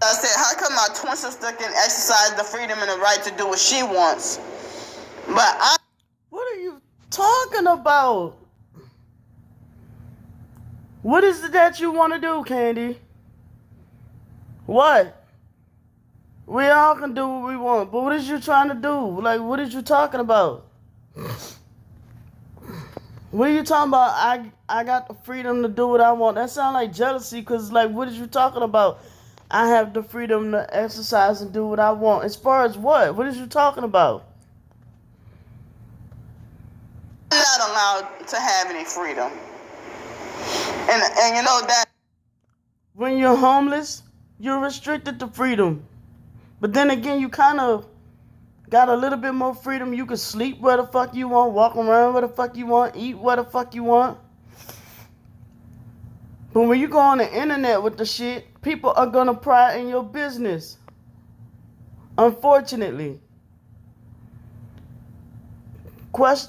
I said, how come my twin sister can exercise the freedom and the right to do what she wants? But what are you talking about? What is it that you want to do, Candy? What? We all can do what we want, but what is you trying to do? Like, what is you talking about? What are you talking about? I got the freedom to do what I want. That sounds like jealousy, because, like, what is you talking about? I have the freedom to exercise and do what I want. As far as what? What is you talking about? I'm not allowed to have any freedom. And you know that when you're homeless, you're restricted to freedom. But then again, you kind of got a little bit more freedom. You can sleep where the fuck you want, walk around where the fuck you want, eat where the fuck you want. But when you go on the internet with the shit, people are gonna pry in your business. Unfortunately.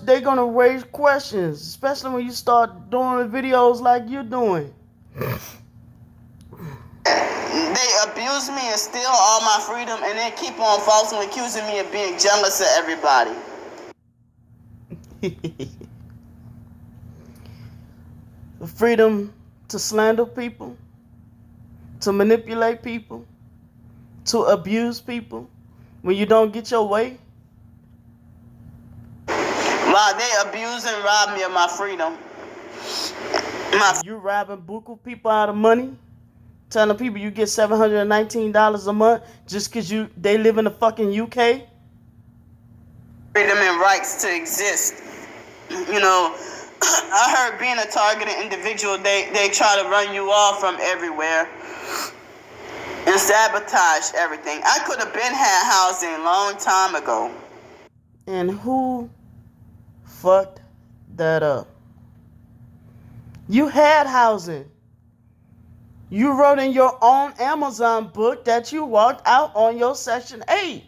They're gonna raise questions, especially when you start doing videos like you're doing. They abuse me and steal all my freedom, and then keep on falsely accusing me of being jealous of everybody. The freedom to slander people, to manipulate people, to abuse people when you don't get your way. While they abuse and rob me of my freedom. You robbing buku people out of money, telling people you get $719 a month just because they live in the fucking UK. Freedom and rights to exist. You know, I heard being a targeted individual, they try to run you off from everywhere and sabotage everything. I could have been had housing a long time ago. And who fucked that up? You had housing. You wrote in your own Amazon book that you walked out on your Section 8.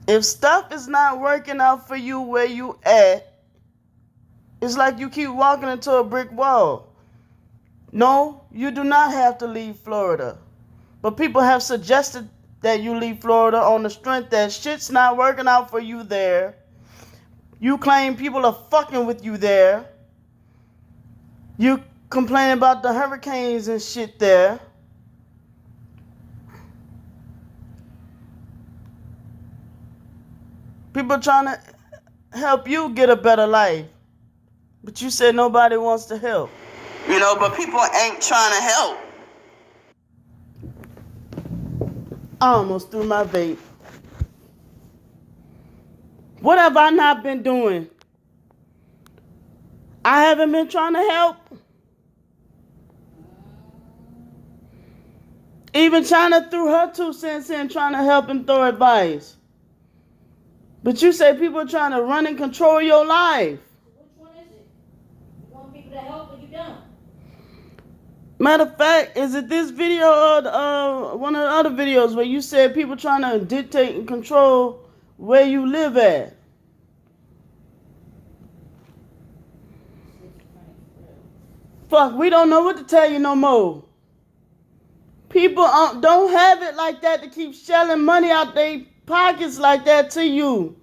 If stuff is not working out for you where you at, it's like you keep walking into a brick wall. No, you do not have to leave Florida. But people have suggested that you leave Florida on the strength that shit's not working out for you there. You claim people are fucking with you there. You complain about the hurricanes and shit there. People trying to help you get a better life. But you said nobody wants to help. You know, but people ain't trying to help. I almost threw my vape. What have I not been doing? I haven't been trying to help. Even China threw her 2 cents in trying to help and throw advice. But you say people are trying to run and control your life. Which one is it? You want people to help or you don't? Matter of fact, is it this video or one of the other videos where you said people trying to dictate and control where you live at? Fuck, we don't know what to tell you no more. People don't have it like that to keep shelling money out their pockets like that to you.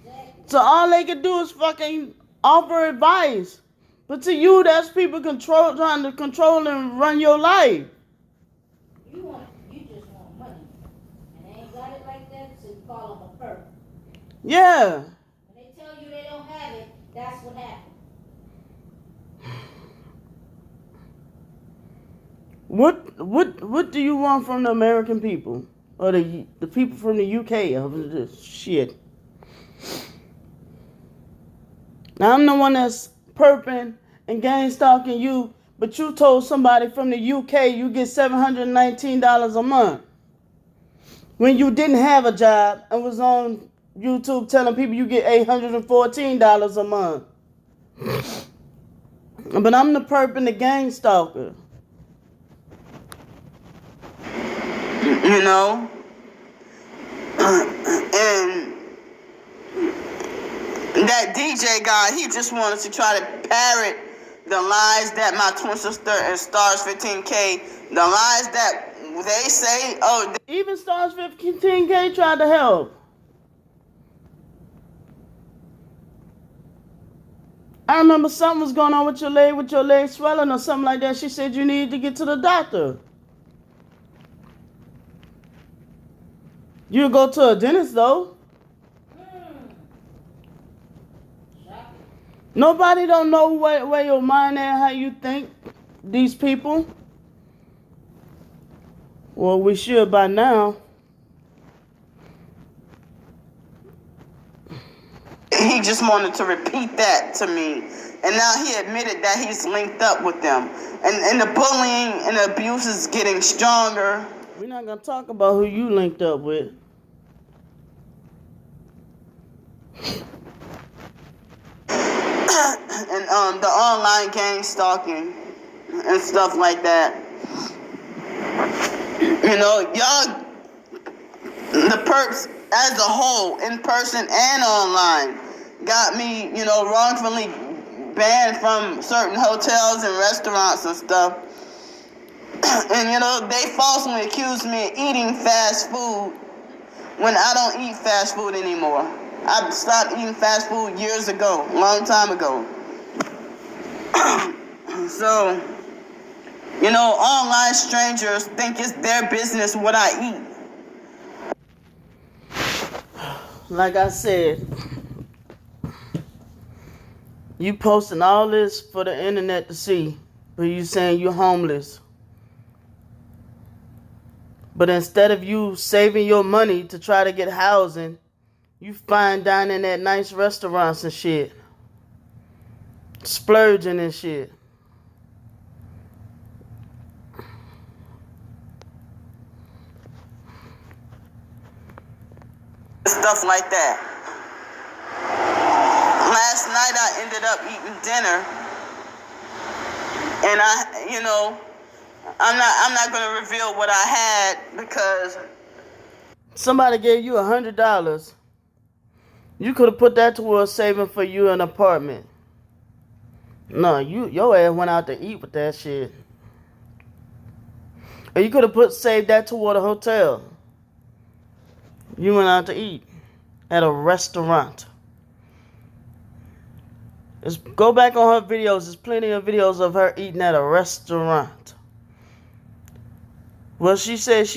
Exactly. So all they can do is fucking offer advice. But to you, that's people trying to control and run your life. You just want money. And they ain't got it like that, so you call them a perp. Yeah. When they tell you they don't have it, that's what happened. What do you want from the American people? Or the people from the UK of this shit? Now I'm the one that's perping and gang stalking you, but you told somebody from the UK you get $719 a month. When you didn't have a job and was on YouTube telling people you get $814 a month. But I'm the perp and the gang stalker. You know? And that DJ guy, he just wanted to try to parrot the lies that my twin sister and Stars 15K, the lies that they say, oh, even Stars 15K tried to help. I remember something was going on with your leg swelling or something like that. She said you need to get to the doctor. You go to a dentist though. Nobody don't know where your mind at, how you think, these people. Well, we should by now. he just wanted to repeat that to me. And now he admitted that he's linked up with them. And the bullying and the abuse is getting stronger. We're not going to talk about who you linked up with. And the online gang stalking and stuff like that. You know, y'all, the perps as a whole, in person and online, got me, you know, wrongfully banned from certain hotels and restaurants and stuff. And, you know, they falsely accused me of eating fast food when I don't eat fast food anymore. I stopped eating fast food years ago, a long time ago. So, you know, online strangers think it's their business what I eat. Like I said, you posting all this for the internet to see, but you saying you're homeless. But instead of you saving your money to try to get housing, you fine dining at nice restaurants and shit. Splurging and shit. Stuff like that. Last night I ended up eating dinner, and I'm not gonna reveal what I had because somebody gave you $100. You could have put that towards saving for you an apartment. No, your ass went out to eat with that shit. Or you could have saved that toward a hotel. You went out to eat at a restaurant. Go back on her videos. There's plenty of videos of her eating at a restaurant. Well, she said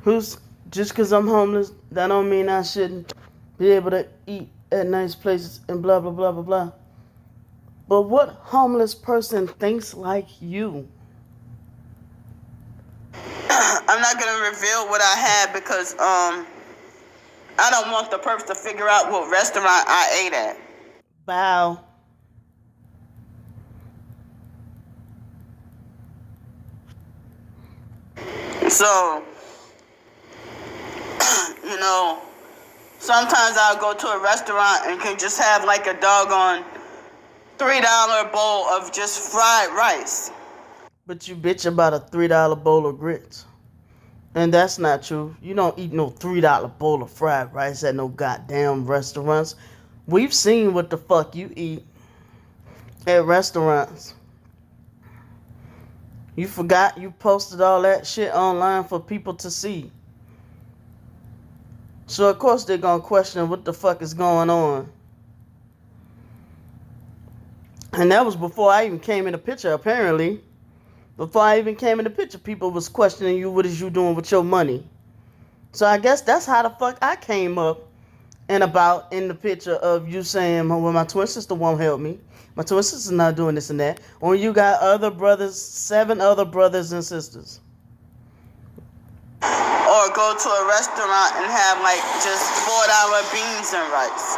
who's just because I'm homeless, that don't mean I shouldn't be able to eat at nice places and blah, blah, blah, blah, blah. But what homeless person thinks like you? I'm not gonna reveal what I had because I don't want the perps to figure out what restaurant I ate at. Bow. So, you know, sometimes I'll go to a restaurant and can just have like a doggone $3 bowl of just fried rice. But you bitch about a $3 bowl of grits. And that's not true. You don't eat no $3 bowl of fried rice at no goddamn restaurants. We've seen what the fuck you eat at restaurants. You forgot you posted all that shit online for people to see. So of course they're gonna question what the fuck is going on. And that was before I even came in the picture, apparently. Before I even came in the picture, people was questioning you, what is you doing with your money? So I guess that's how the fuck I came up and about in the picture of you saying, well, my twin sister won't help me. My twin sister's not doing this and that. Or you got other brothers, 7 other brothers and sisters. Or go to a restaurant and have like just $4 beans and rice.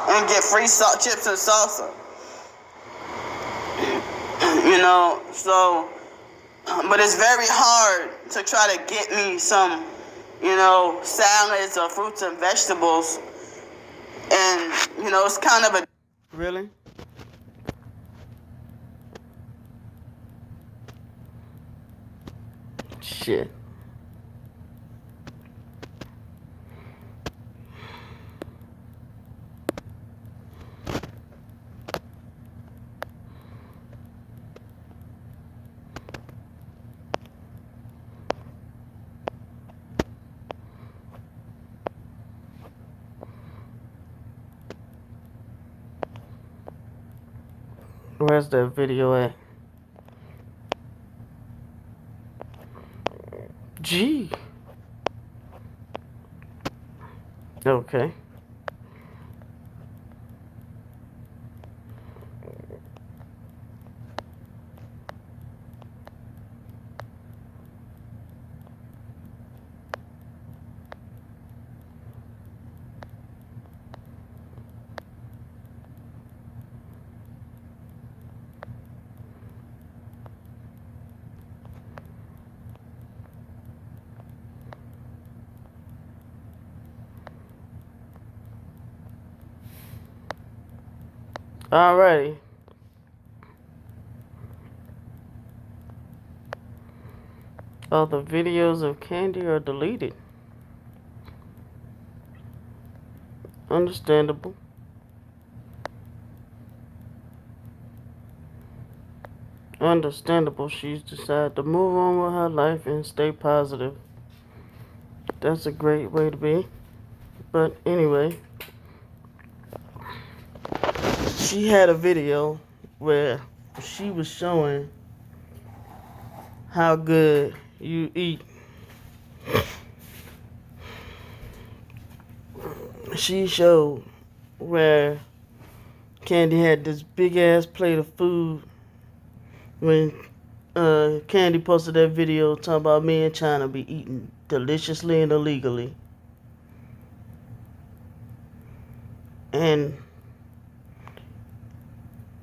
And get free salt, chips and salsa. You know, so, but it's very hard to try to get me some, you know, salads or fruits and vegetables. And, you know, it's kind of a... Really? Shit. Where's that video at? Gee. Okay. Alrighty. All the videos of Candy are deleted. Understandable. Understandable. She's decided to move on with her life and stay positive. That's a great way to be. But anyway, she had a video where she was showing how good you eat. She showed where Candy had this big ass plate of food when Candy posted that video talking about me and China be eating deliciously and illegally. And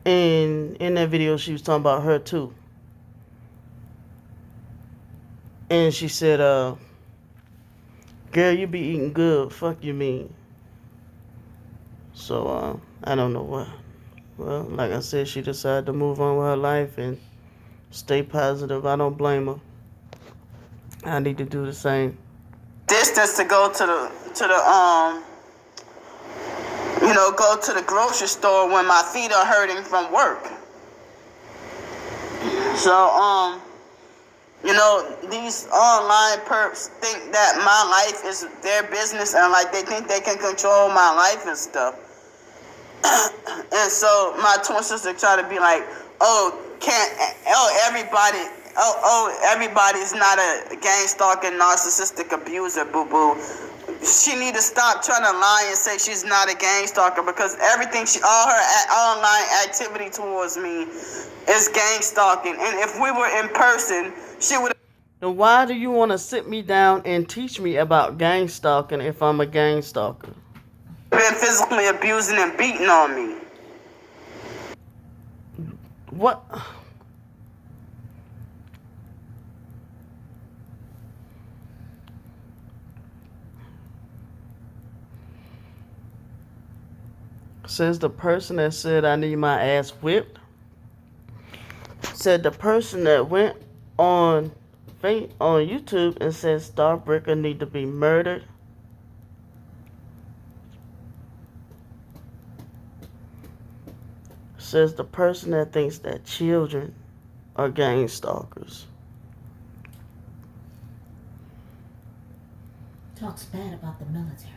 in that video she was talking about her too. And she said, girl, you be eating good. Fuck you mean. So, I don't know what. Well, like I said, she decided to move on with her life and stay positive. I don't blame her. I need to do the same. Distance to go to the go to the grocery store when my feet are hurting from work. So, these online perps think that my life is their business and like they think they can control my life and stuff. And so my twin sister tried to be like, everybody's not a gang stalking, narcissistic abuser, boo-boo. She need to stop trying to lie and say she's not a gang stalker because everything all her online activity towards me is gang stalking. And if we were in person, she would. Then why do you want to sit me down and teach me about gang stalking if I'm a gang stalker? Been physically abusing and beating on me. What? Says the person that said I need my ass whipped. Said the person that went on YouTube and said Starbreaker need to be murdered. Says the person that thinks that children are gang stalkers. Talks bad about the military.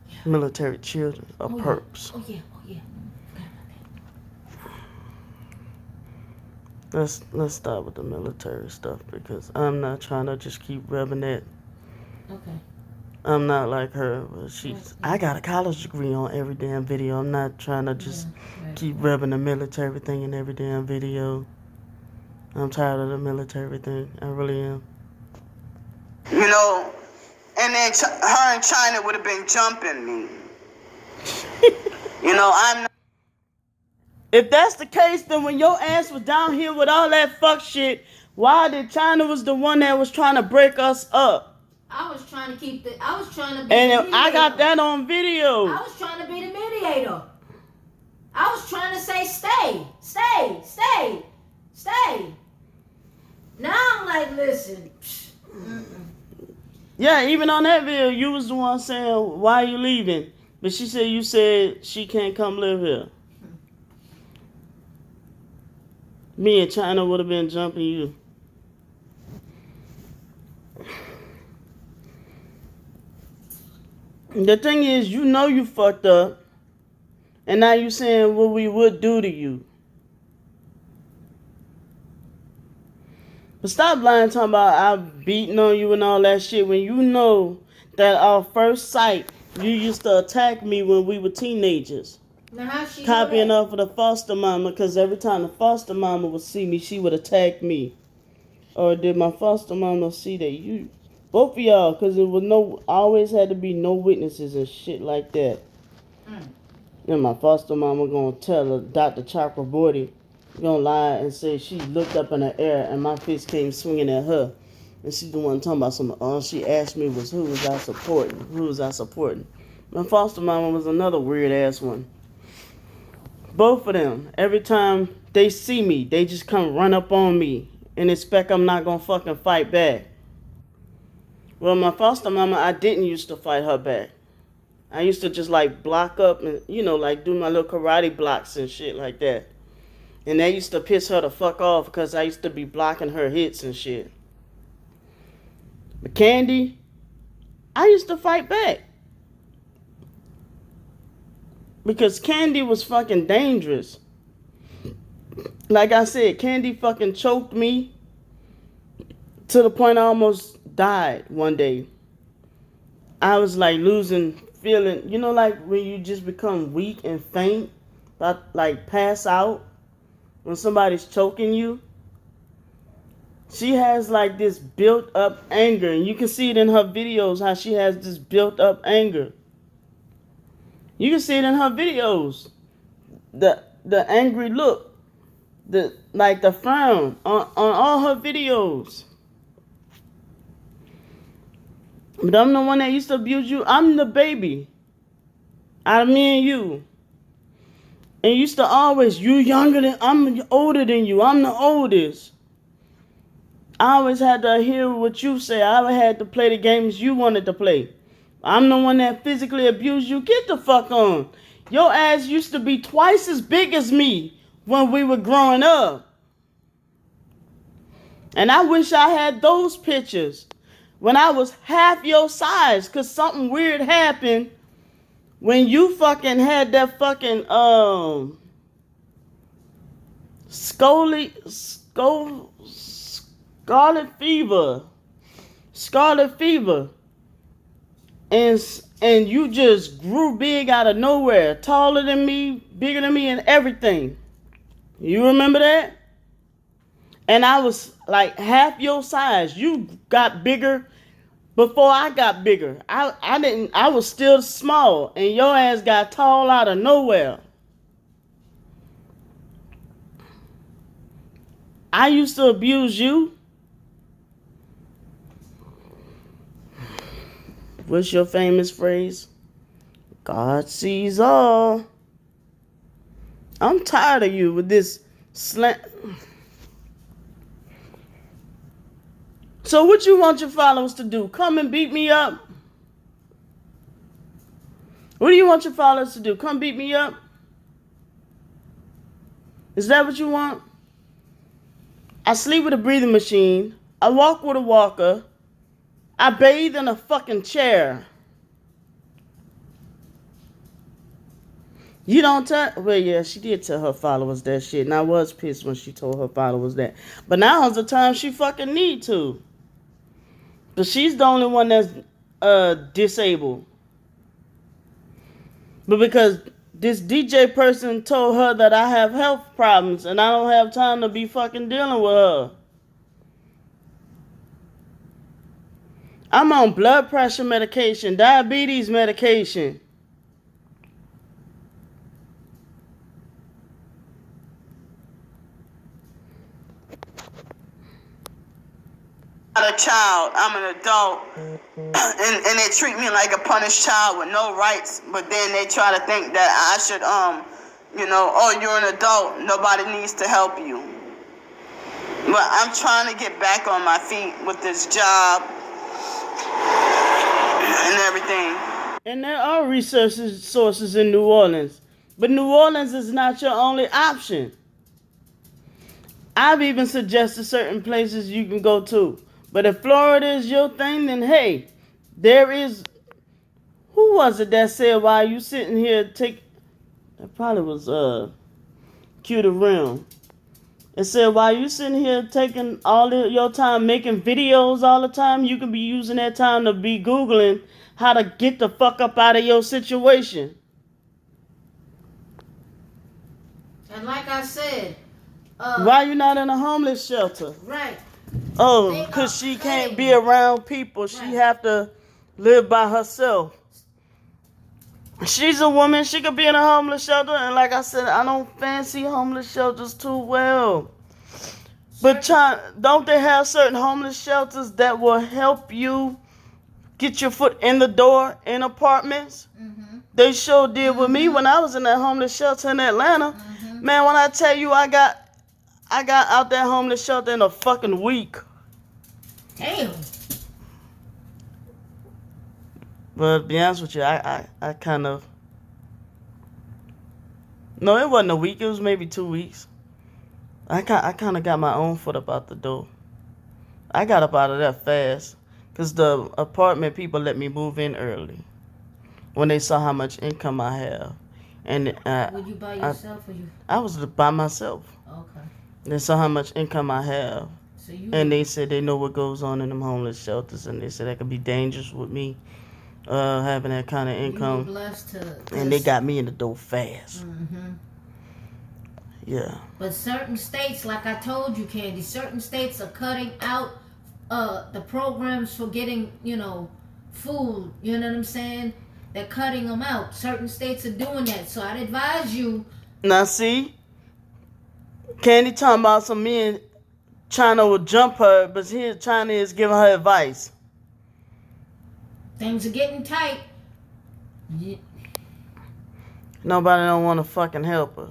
Yeah. Military children are perps. Oh yeah. Let's start with the military stuff because I'm not trying to just keep rubbing that. Okay. I'm not like her. I got a college degree on every damn video. I'm not trying to just keep rubbing the military thing in every damn video. I'm tired of the military thing. I really am. And then her and China would have been jumping me. I'm not. If that's the case, then when your ass was down here with all that fuck shit, why did China was the one that was trying to break us up? I was trying to be the And mediator. I got that on video. I was trying to be the mediator. I was trying to say stay. Now I'm like, listen. Yeah, even on that video, you was the one saying, why are you leaving? But she said you said she can't come live here. Me and China would have been jumping you. The thing is, you fucked up. And now you saying what we would do to you. But stop lying talking about I'm beating on you and all that shit when you know that our first sight, you used to attack me when we were teenagers. Now how she Copying know off of the foster mama, because every time the foster mama would see me, she would attack me. Or did my foster mama see that you, both of y'all, because it was no, always had to be no witnesses and shit like that. Then my foster mama gonna tell her, Dr. Chakraborty, gonna lie and say she looked up in the air and my fist came swinging at her. And she's the one talking about some, all she asked me was who was I supporting? Who was I supporting? My foster mama was another weird ass one. Both of them, every time they see me, they just come run up on me and expect I'm not gonna fucking fight back. Well, my foster mama, I didn't used to fight her back. I used to just like block up and, like do my little karate blocks and shit like that. And that used to piss her the fuck off because I used to be blocking her hits and shit. But Candy, I used to fight back. Because Candy was fucking dangerous. Like I said, Candy fucking choked me to the point I almost died one day. I was like losing feeling, like when you just become weak and faint, like pass out when somebody's choking you. She has like this built up anger, and you can see it in her videos how she has this built up anger. You can see it in her videos. The angry look, the frown on all her videos. But I'm the one that used to abuse you. I'm the baby out of me and you. And you used to always, I'm older than you. I'm the oldest. I always had to hear what you say. I had to play the games you wanted to play. I'm the one that physically abused you. Get the fuck on. Your ass used to be twice as big as me when we were growing up. And I wish I had those pictures when I was half your size, because something weird happened when you fucking had that fucking scarlet fever, and you just grew big out of nowhere, taller than me, bigger than me, and everything. You remember that? And I was like half your size. You got bigger before I got bigger. I was still small, and your ass got tall out of nowhere. I used to abuse you. What's your famous phrase? God sees all. I'm tired of you with this slant. So what you want your followers to do? Come and beat me up? What do you want your followers to do? Come beat me up? Is that what you want? I sleep with a breathing machine. I walk with a walker. I bathe in a fucking chair. You don't tell... Well, yeah, she did tell her followers that shit. And I was pissed when she told her followers that. But now's the time she fucking need to. But she's the only one that's disabled. But because this DJ person told her that I have health problems and I don't have time to be fucking dealing with her. I'm on blood pressure medication, diabetes medication. Not a child. I'm an adult. And they treat me like a punished child with no rights. But then they try to think that I should, oh, you're an adult. Nobody needs to help you. But I'm trying to get back on my feet with this job and everything. And there are resources in New Orleans. But New Orleans is not your only option. I've even suggested certain places you can go to. But if Florida is your thing, then hey, there is... Who was it that said, while you sitting here, that probably was Q the Rim. It said while you sitting here taking all of your time making videos all the time, you can be using that time to be Googling how to get the fuck up out of your situation. And like I said, Why you not in a homeless shelter? right. Oh, because she can't be around people. She have to live by herself. She's a woman. She could be in a homeless shelter. And like I said, I don't fancy homeless shelters too well. But don't they have certain homeless shelters that will help you get your foot in the door in apartments? Mm-hmm. They sure did with me when I was in that homeless shelter in Atlanta. Mm-hmm. Man, when I tell you I got out that homeless shelter in a fucking week. Damn. But to be honest with you, I kind of... No, it wasn't a week. It was maybe 2 weeks. I kind of got my own foot up out the door. I got up out of there fast. Because the apartment people let me move in early. When they saw how much income I have. And Were you by yourself or you? I was by myself. Okay. They saw how much income I have. So you. And they said they know what goes on in them homeless shelters. And they said that could be dangerous with me. Having that kind of income. You were blessed to. And they got me in the door fast. Mm-hmm. Yeah. But certain states, like I told you, Candy, certain states are cutting out the programs for getting, food. You know what I'm saying? They're cutting them out. Certain states are doing that. So I'd advise you. Now see, Candy talking about some men China will jump her, but here China is giving her advice. Things are getting tight. Yeah. Nobody don't want to fucking help her.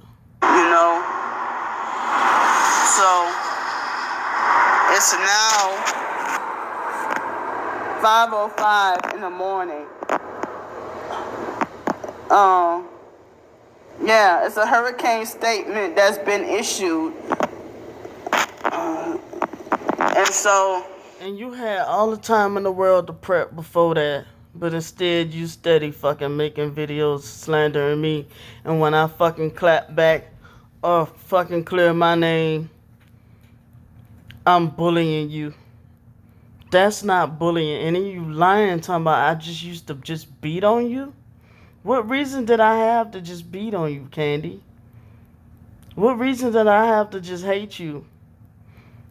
So it's now 5:05 in the morning. Yeah, it's a hurricane statement that's been issued. And you had all the time in the world to prep before that. But instead, you steady fucking making videos slandering me. And when I fucking clap back or fucking clear my name, I'm bullying you. That's not bullying. And then you lying talking about I just used to just beat on you? What reason did I have to just beat on you, Candy? What reason did I have to just hate you?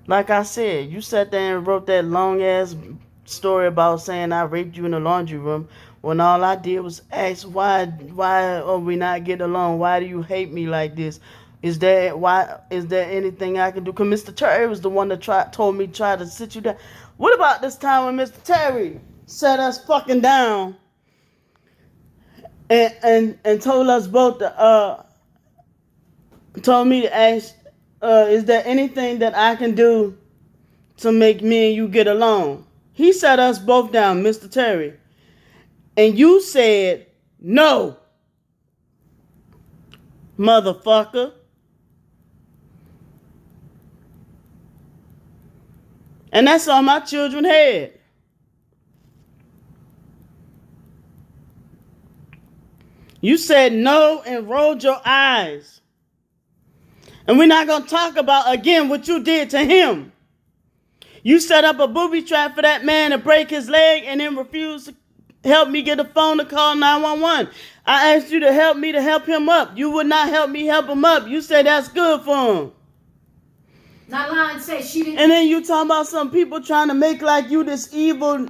Like I said, you sat there and wrote that long-ass story about saying I raped you in the laundry room when all I did was ask why are we not getting along? Why do you hate me like this? Is there anything I can do? Because Mr. Terry was the one that told me to sit you down. What about this time when Mr. Terry sat us fucking down and told us both told me to ask, is there anything that I can do to make me and you get along? He sat us both down, Mr. Terry. And you said, no, motherfucker. And that's all my children had. You said no and rolled your eyes. And we're not going to talk about, again, what you did to him. You set up a booby trap for that man to break his leg and then refused to help me get a phone to call 911. I asked you to help me to help him up. You would not help me help him up. You said that's good for him. Not lying, say she didn't. And then you talking about some people trying to make like you this evil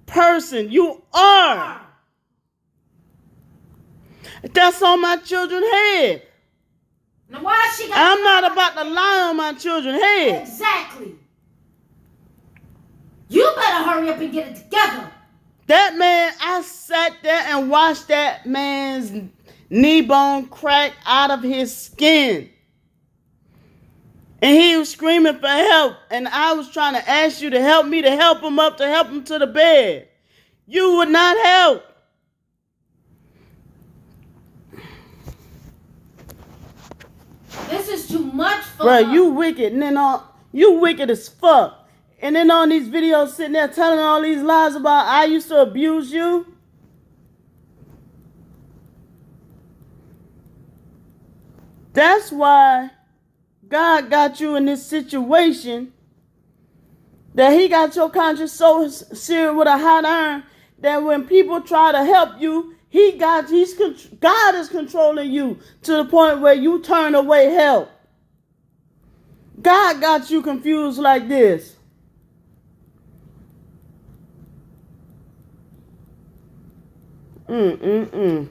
person. You are. That's all my children had. Now why she got I'm not about to lie on my children's head. Exactly. You better hurry up and get it together. That man, I sat there and watched that man's knee bone crack out of his skin. And he was screaming for help. And I was trying to ask you to help me, to help him up, to help him to the bed. You would not help. This is too much for Bro, her. you wicked. And then you wicked as fuck. And then on these videos sitting there telling all these lies about I used to abuse you. That's why God got you in this situation that he got your conscience so seared with a hot iron that when people try to help you, God is controlling you to the point where you turn away help. God got you confused like this. Mm-mm-mm.